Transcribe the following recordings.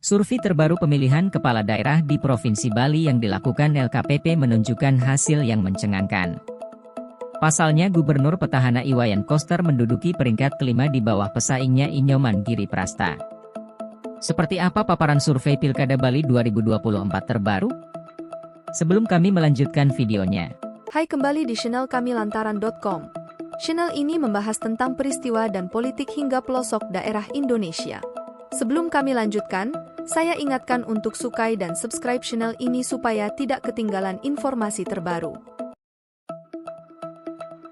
Survei terbaru pemilihan kepala daerah di Provinsi Bali yang dilakukan LKPP menunjukkan hasil yang mencengangkan. Pasalnya Gubernur petahana Iwayan Koster menduduki peringkat kelima di bawah pesaingnya Inyoman Giriprasta. Seperti apa paparan survei Pilkada Bali 2024 terbaru? Sebelum kami melanjutkan videonya. Hai, kembali di channel kami lantaran.com. Channel ini membahas tentang peristiwa dan politik hingga pelosok daerah Indonesia. Sebelum kami lanjutkan, saya ingatkan untuk sukai dan subscribe channel ini supaya tidak ketinggalan informasi terbaru.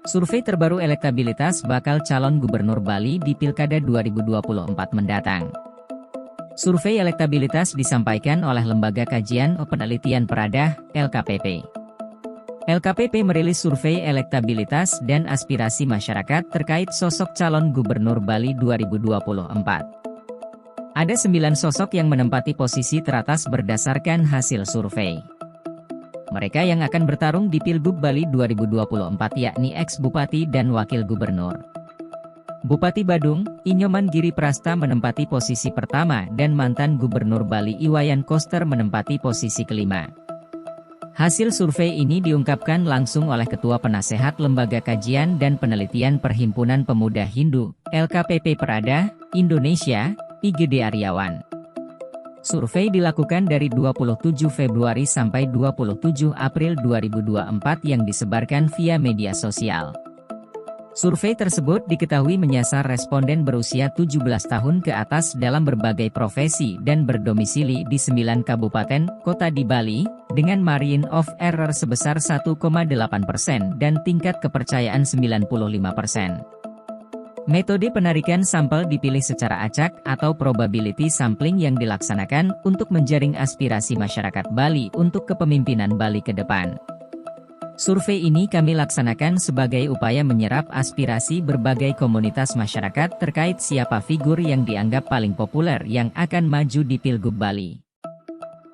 Survei terbaru elektabilitas bakal calon gubernur Bali di Pilkada 2024 mendatang. Survei elektabilitas disampaikan oleh Lembaga Kajian Penelitian Peradah, LKPP. LKPP merilis survei elektabilitas dan aspirasi masyarakat terkait sosok calon gubernur Bali 2024. Ada 9 sosok yang menempati posisi teratas berdasarkan hasil survei. Mereka yang akan bertarung di Pilgub Bali 2024 yakni ex-bupati dan wakil gubernur. Bupati Badung, Inyoman Giriprasta menempati posisi pertama dan mantan gubernur Bali Iwayan Koster menempati posisi kelima. Hasil survei ini diungkapkan langsung oleh Ketua Penasehat Lembaga Kajian dan Penelitian Perhimpunan Pemuda Hindu, LKPP Peradah, Indonesia, IGD Aryawan. Survei dilakukan dari 27 Februari sampai 27 April 2024 yang disebarkan via media sosial. Survei tersebut diketahui menyasar responden berusia 17 tahun ke atas dalam berbagai profesi dan berdomisili di 9 kabupaten kota di Bali, dengan margin of error sebesar 1,8% dan tingkat kepercayaan 95%. Metode penarikan sampel dipilih secara acak atau probability sampling yang dilaksanakan untuk menjaring aspirasi masyarakat Bali untuk kepemimpinan Bali ke depan. Survei ini kami laksanakan sebagai upaya menyerap aspirasi berbagai komunitas masyarakat terkait siapa figur yang dianggap paling populer yang akan maju di Pilgub Bali.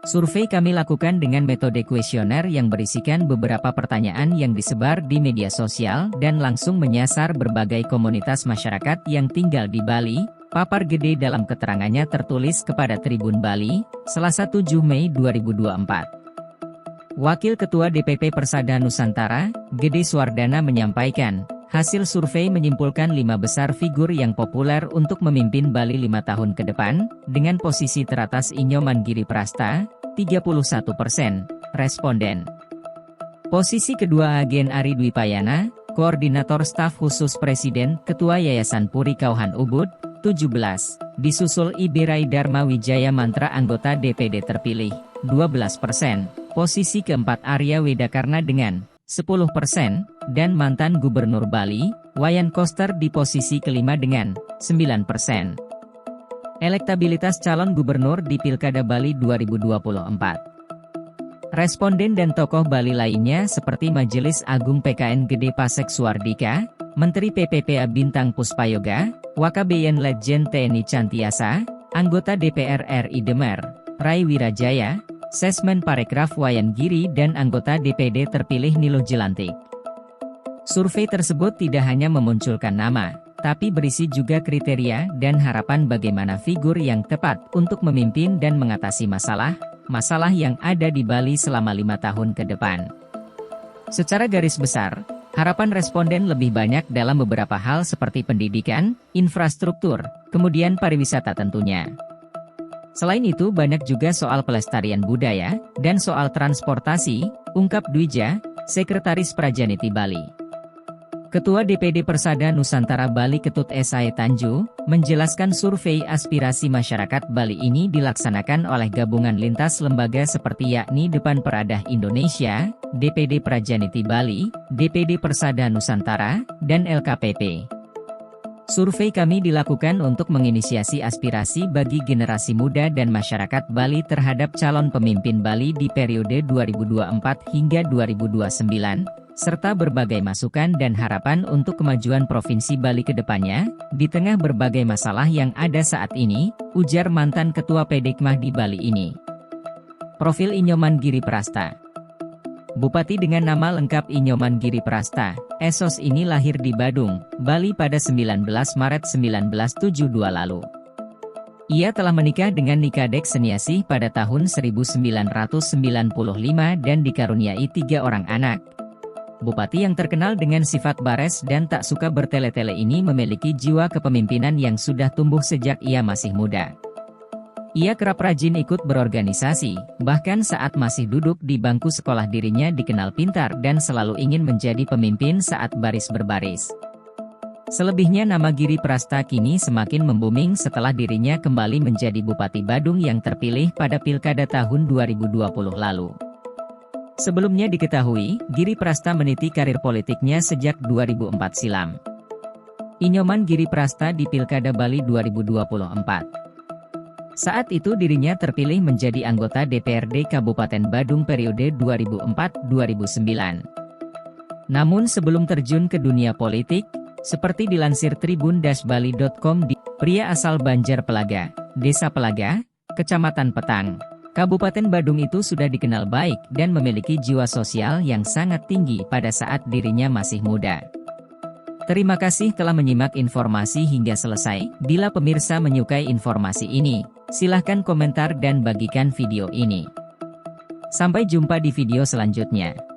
Survei kami lakukan dengan metode kuesioner yang berisikan beberapa pertanyaan yang disebar di media sosial dan langsung menyasar berbagai komunitas masyarakat yang tinggal di Bali. Papar gede dalam keterangannya tertulis kepada Tribun Bali, Selasa 7 Mei 2024. Wakil Ketua DPP Persada Nusantara, Gede Suwardana menyampaikan, hasil survei menyimpulkan 5 besar figur yang populer untuk memimpin Bali 5 tahun ke depan, dengan posisi teratas Inyoman Giriprasta, 31% responden. Posisi kedua Agen Ari Dwipayana, Koordinator Staf Khusus Presiden, Ketua Yayasan Puri Kauhan Ubud, 17, disusul Iberai Dharma Wijaya Mantra anggota DPD terpilih, 12%, posisi keempat Arya Wedakarna dengan 10%, dan mantan Gubernur Bali, Wayan Koster di posisi kelima dengan 9%. Elektabilitas calon gubernur di Pilkada Bali 2024. Responden dan tokoh Bali lainnya seperti Majelis Agung PKN Gede Pasek Suwardika, Menteri PPPA Bintang Puspayoga, Wakabayan Letjen TNI Cantiasa, anggota DPR RI Demer, Rai Wirajaya, Sesmen Parekraf Wayan Giri dan anggota DPD terpilih Nilo Jelantik. Survei tersebut tidak hanya memunculkan nama, tapi berisi juga kriteria dan harapan bagaimana figur yang tepat untuk memimpin dan mengatasi masalah yang ada di Bali selama 5 tahun ke depan. Secara garis besar, harapan responden lebih banyak dalam beberapa hal seperti pendidikan, infrastruktur, kemudian pariwisata tentunya. Selain itu banyak juga soal pelestarian budaya, dan soal transportasi, ungkap Dwija, Sekretaris Prajaniti Bali. Ketua DPD Persada Nusantara Bali Ketut S.A. Tanju, menjelaskan survei aspirasi masyarakat Bali ini dilaksanakan oleh gabungan lintas lembaga seperti yakni Depan Peradah Indonesia, DPD Prajaniti Bali, DPD Persada Nusantara, dan LKPP. Survei kami dilakukan untuk menginisiasi aspirasi bagi generasi muda dan masyarakat Bali terhadap calon pemimpin Bali di periode 2024 hingga 2029, serta berbagai masukan dan harapan untuk kemajuan Provinsi Bali ke depannya, di tengah berbagai masalah yang ada saat ini, ujar mantan Ketua Pedekmah di Bali ini. Profil Inyoman Giriprasta. Bupati dengan nama lengkap Inyoman Giriprasta, Esos ini lahir di Badung, Bali pada 19 Maret 1972 lalu. Ia telah menikah dengan Nikadek Seniasih pada tahun 1995 dan dikaruniai 3 orang anak. Bupati yang terkenal dengan sifat bares dan tak suka bertele-tele ini memiliki jiwa kepemimpinan yang sudah tumbuh sejak ia masih muda. Ia kerap rajin ikut berorganisasi, bahkan saat masih duduk di bangku sekolah dirinya dikenal pintar dan selalu ingin menjadi pemimpin saat baris berbaris. Selebihnya nama Giri Prasta kini semakin membuming setelah dirinya kembali menjadi Bupati Badung yang terpilih pada Pilkada tahun 2020 lalu. Sebelumnya diketahui, Giri Prasta meniti karir politiknya sejak 2004 silam. Inyoman Giri Prasta di Pilkada Bali 2024. Saat itu dirinya terpilih menjadi anggota DPRD Kabupaten Badung periode 2004-2009. Namun sebelum terjun ke dunia politik, seperti dilansir tribun-bali.com, pria asal Banjar Pelaga, Desa Pelaga, Kecamatan Petang, Kabupaten Badung itu sudah dikenal baik dan memiliki jiwa sosial yang sangat tinggi pada saat dirinya masih muda. Terima kasih telah menyimak informasi hingga selesai. Bila pemirsa menyukai informasi ini, silahkan komentar dan bagikan video ini. Sampai jumpa di video selanjutnya.